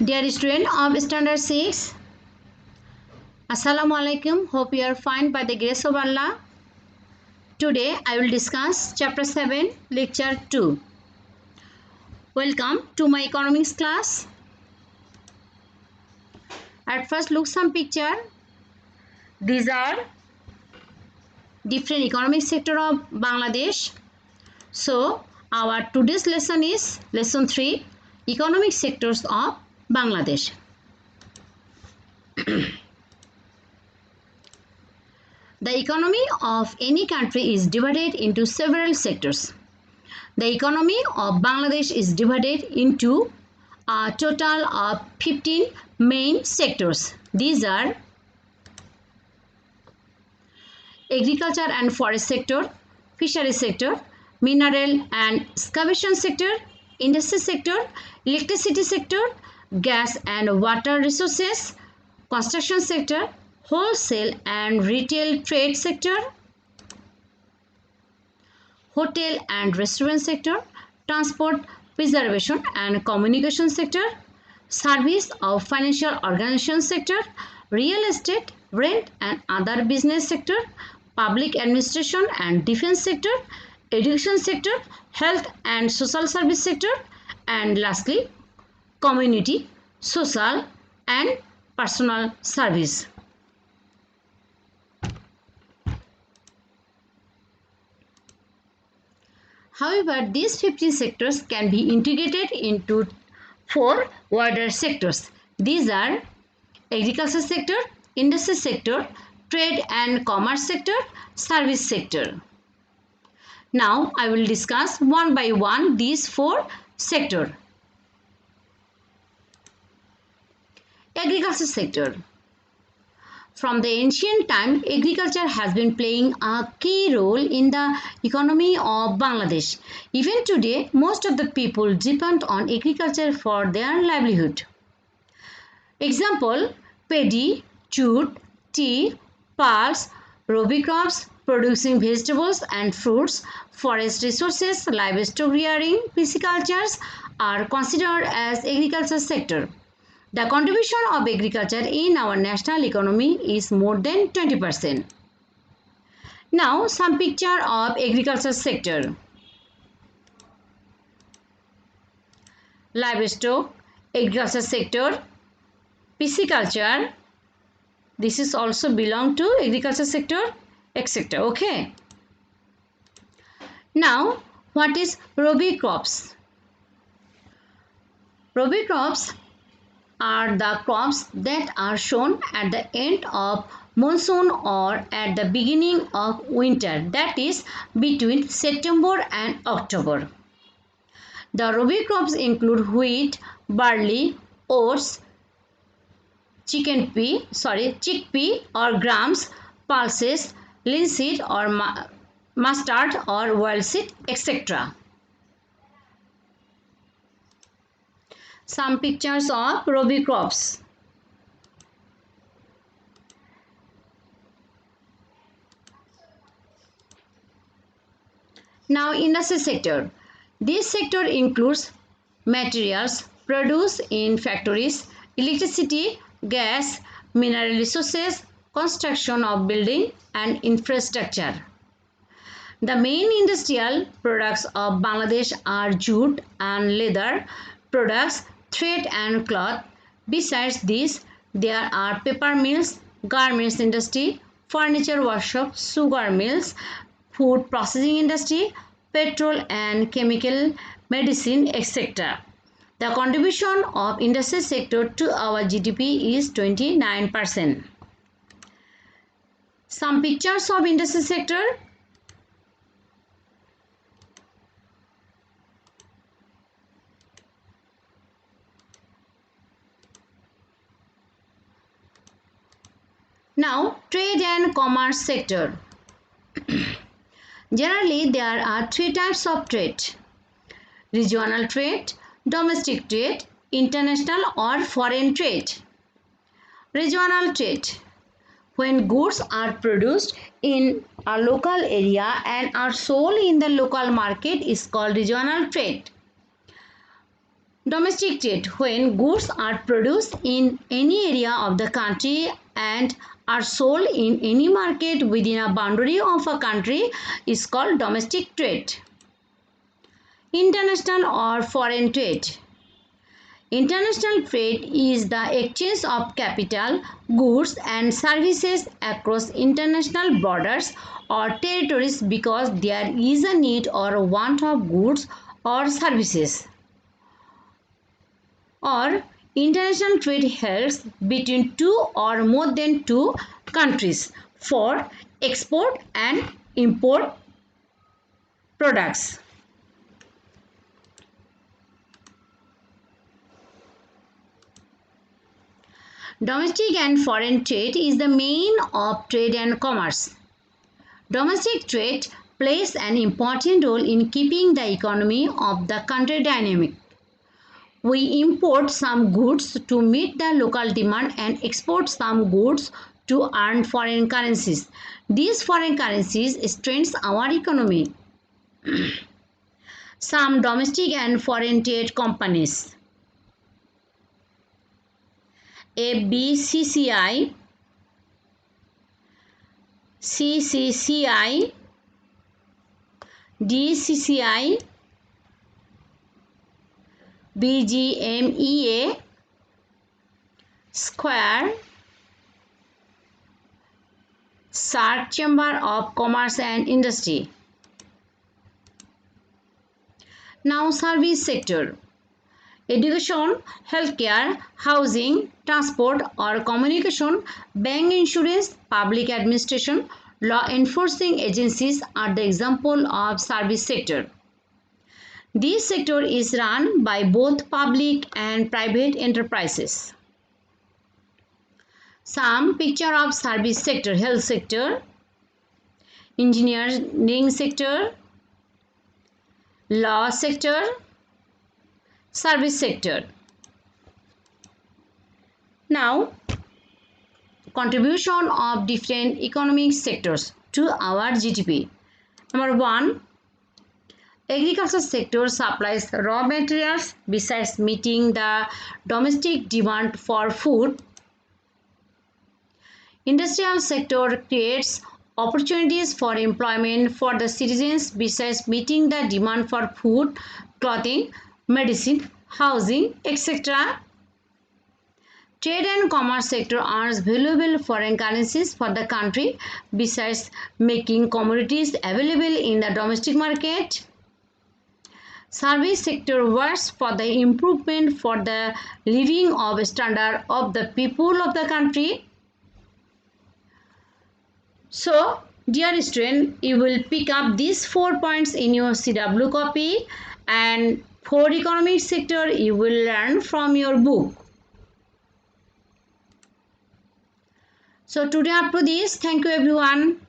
Dear student of Standard 6, Assalamu alaikum. Hope you are fine by the grace of Allah. Today I will discuss chapter 7, lecture 2. Welcome to my economics class. At first look some picture. These are different economic sector of Bangladesh. So our today's lesson is lesson 3, economic sectors of Bangladesh. The economy of any country is divided into several sectors. The economy of Bangladesh is divided into a total of 15 main sectors. These are agriculture and forest sector, fishery sector, mineral and excavation sector, industry sector, electricity sector, gas and water resources, construction sector, wholesale and retail trade sector, hotel and restaurant sector, transport, preservation and communication sector, service of financial organization sector, real estate, rent and other business sector, public administration and defense sector, education sector, health and social service sector, and lastly, community, social and personal service. However, these 15 sectors can be integrated into 4 wider sectors. These are agriculture sector, industry sector, trade and commerce sector, service sector. Now, I will discuss one by one these 4 sectors. Agriculture sector. From the ancient time, agriculture has been playing a key role in the economy of Bangladesh. Even today, most of the people depend on agriculture for their livelihood. Example, paddy, jute, tea, pulse, rabi crops, producing vegetables and fruits, forest resources, livestock rearing, piscicultures are considered as agriculture sector. The contribution of agriculture in our national economy is more than 20%. Now, some picture of agriculture sector. Livestock, agriculture sector, pisciculture, this is also belong to agriculture sector, etc. Okay. Now, what is rabi crops? Rabi crops are the crops that are sown at the end of monsoon or at the beginning of winter, that is between September and October. The rabi crops include wheat, barley, oats, chickpea or grams, pulses, linseed or mustard or wild seed, etc. Some pictures of rabi crops. Now, industry sector. This sector includes materials produced in factories, electricity, gas, mineral resources, construction of building and infrastructure. The main industrial products of Bangladesh are jute and leather products, thread and cloth. Besides this, there are paper mills, garments industry, furniture workshops, sugar mills, food processing industry, petrol and chemical, medicine, etc. The contribution of industry sector to our GDP is 29%. Some pictures of industry sector. Now, trade and commerce sector. Generally, there are 3 types of trade: regional trade, domestic trade, international or foreign trade. Regional trade. When goods are produced in a local area and are sold in the local market is called regional trade. Domestic trade, when goods are produced in any area of the country and are sold in any market within a boundary of a country, is called domestic trade. International or foreign trade. International trade is the exchange of capital, goods and services across international borders or territories because there is a need or want of goods or services. Or international trade helps between two or more than two countries for export and import products. Domestic and foreign trade is the main of trade and commerce. Domestic trade plays an important role in keeping the economy of the country dynamic. We import some goods to meet the local demand and export some goods to earn foreign currencies. These foreign currencies strengthen our economy. Some domestic and foreign trade companies. FBCCI, CCCI, DCCI, BGMEA, Square, SAARC Chamber of Commerce and Industry. Now service sector. Education, healthcare, housing, transport or communication, bank insurance, public administration, law enforcing agencies are the example of service sector. This sector is run by both public and private enterprises. Some picture of service sector: health sector, engineering sector, law sector, service sector. Now, contribution of different economic sectors to our GDP. Number 1, agriculture sector supplies raw materials besides meeting the domestic demand for food. Industrial sector creates opportunities for employment for the citizens besides meeting the demand for food, clothing, medicine, housing, etc. Trade and commerce sector earns valuable foreign currencies for the country besides making commodities available in the domestic market. Service sector works for the improvement for the living of standard of the people of the country. So, dear student, you will pick up these 4 points in your CW copy, and for economic sector you will learn from your book. So today up to this. Thank you everyone.